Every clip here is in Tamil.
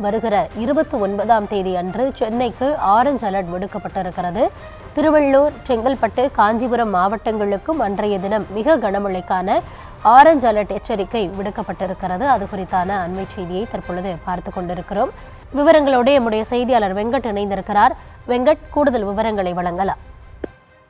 வருகிற 29ஆம் தேதி அன்று சென்னைக்கு ஆரஞ்சு அலர்ட் விடுக்கப்பட்டிருக்கிறது. திருவள்ளூர், செங்கல்பட்டு, காஞ்சிபுரம் மாவட்டங்களுக்கும் அன்றைய தினம் மிக கனமழைக்கான ஆரஞ்சு அலர்ட் எச்சரிக்கை விடுக்கப்பட்டிருக்கிறது. அது குறித்தான அண்மை செய்தியை தற்பொழுது பார்த்து கொண்டிருக்கிறோம். விவரங்களோடு நம்முடைய செய்தியாளர் வெங்கட் இணைந்திருக்கிறார். வெங்கட், கூடுதல் விவரங்களை வழங்கலாம்.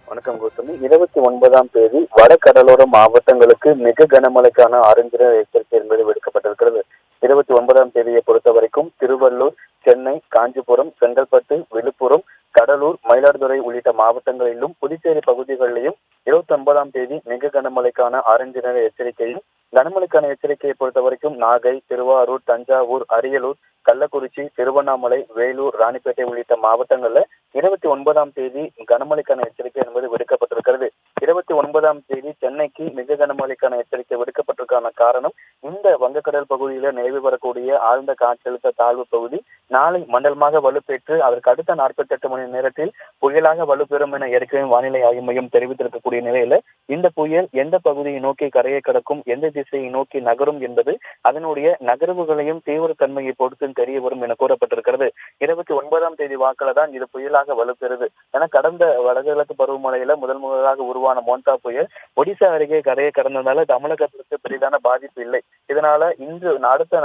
வணக்கம் கௌதமி. 29ஆம் தேதி வட கடலோர மாவட்டங்களுக்கு மிக கனமழைக்கான ஆரஞ்சு எச்சரிக்கை என்பது விடுக்கப்பட்டிருக்கிறது. 29ஆம் தேதியை பொறுத்த வரைக்கும் திருவள்ளூர், சென்னை, காஞ்சிபுரம், செங்கல்பட்டு, விழுப்புரம், கடலூர், மயிலாடுதுறை உள்ளிட்ட மாவட்டங்களிலும் புதுச்சேரி பகுதிகளிலும் 29ஆம் தேதி மிக கனமழைக்கான ஆரஞ்சு நிற எச்சரிக்கையும், கனமழைக்கான எச்சரிக்கையை பொறுத்த வரைக்கும் நாகை, திருவாரூர், தஞ்சாவூர், அரியலூர், கள்ளக்குறிச்சி, திருவண்ணாமலை, வேலூர், ராணிப்பேட்டை உள்ளிட்ட மாவட்டங்கள்ல 29ஆம் தேதி கனமழைக்கான எச்சரிக்கை என்பது விடுக்கப்பட்டிருக்கிறது. 29ஆம் தேதி சென்னைக்கு மிக கனமழைக்கான எச்சரிக்கை விடுக்கப்பட்டிருக்கான காரணம், இந்த வங்கக்கடல் பகுதியில நிலவி வரக்கூடிய ஆழ்ந்த காற்றழுத்த தாழ்வு பகுதி நாளை மண்டலமாக வலுப்பெற்று அதற்கு அடுத்த 48 மணி நேரத்தில் புயலாக வலுப்பெறும் என ஏற்கனவே வானிலை ஆய்வு மையம் தெரிவித்திருக்கக்கூடிய நிலையில இந்த புயல் எந்த பகுதியை நோக்கி கரையை கடக்கும், எந்த திசையை நோக்கி நகரும் என்பது அதனுடைய நகர்வுகளையும் தீவிரத்தன்மையை பொறுத்து தெரிய வரும் என கூறப்பட்டிருக்கிறது. 29ஆம் தேதி வாக்கில தான் இது புயலாக வலுப்பெறுது. என கடந்த வடகிழக்கு பருவமழையில முதலாக உருவான மோன்தா புயல் ஒடிசா அருகே கரையை கடந்ததால தமிழகத்திற்கு பெரிதான பாதிப்பு இல்லை. இதனால இன்று அடுத்த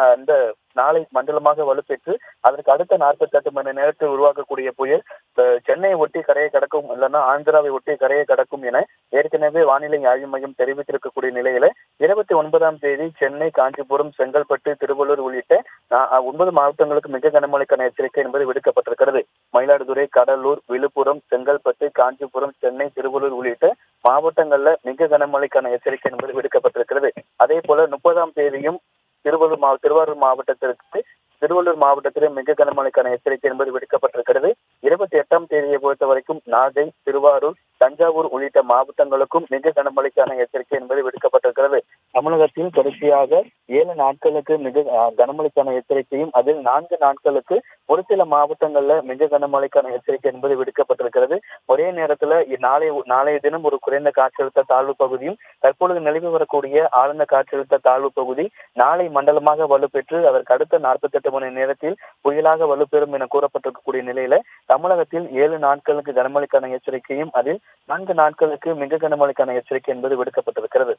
நாளை மண்டலமாக வலுப்பெற்று அதற்கு அடுத்த 48 மணி நேரத்தில் உருவாக்கக்கூடிய புயல் சென்னையை ஒட்டி கரையை கடக்கும், இல்லைன்னா ஆந்திராவை ஒட்டி கரையை கடக்கும் என ஏற்கனவே வானிலை ஆய்வு மையம் தெரிவித்திருக்கக்கூடிய நிலையில 29ஆம் தேதி சென்னை, காஞ்சிபுரம், செங்கல்பட்டு, திருவள்ளூர் உள்ளிட்ட 9 மாவட்டங்களுக்கு மிக கனமழைக்கான எச்சரிக்கை என்பது விடுக்கப்பட்டிருக்கிறது. மயிலாடுதுறை, கடலூர், விழுப்புரம், செங்கல்பட்டு, காஞ்சிபுரம், சென்னை, திருவள்ளூர் உள்ளிட்ட மாவட்டங்கள்ல மிக கனமழைக்கான எச்சரிக்கை என்பது விடுக்கப்பட்டிருக்கிறது. அதே போல 30ஆம் தேதியும் திருவாரூர் மாவட்டத்திலே மிக கனமழைக்கான எச்சரிக்கை என்பது விடுக்கப்பட்டிருக்கிறது. 28ஆம் தேதியை பொறுத்த வரைக்கும் நாகை, திருவாரூர், தஞ்சாவூர் உள்ளிட்ட மாவட்டங்களுக்கும் மிக கனமழைக்கான எச்சரிக்கை என்பது விடுக்கப்பட்டிருக்கிறது. தமிழகத்தில் தொடர்ச்சியாக 7 நாட்களுக்கு மிக கனமழைக்கான எச்சரிக்கையும், அதில் 4 நாட்களுக்கு ஒரு சில மாவட்டங்கள்ல மிக கனமழைக்கான எச்சரிக்கை என்பது விடுக்கப்பட்டிருக்கிறது. ஒரே நேரத்துல நாளைய தினம் ஒரு குறைந்த காற்றழுத்த தாழ்வு பகுதியும், தற்பொழுது நிலவி வரக்கூடிய ஆழ்ந்த காற்றழுத்த தாழ்வு பகுதி நாளை மண்டலமாக வலுப்பெற்று அதற்கு அடுத்த 48 மணி நேரத்தில் புயலாக வலுப்பெறும் என கூறப்பட்டிருக்கக்கூடிய நிலையில தமிழகத்தில் 7 நாட்களுக்கு கனமழைக்கான எச்சரிக்கையும், அதில் 4 நாட்களுக்கு மிக கனமழைக்கான எச்சரிக்கை என்பது விடுக்கப்பட்டிருக்கிறது.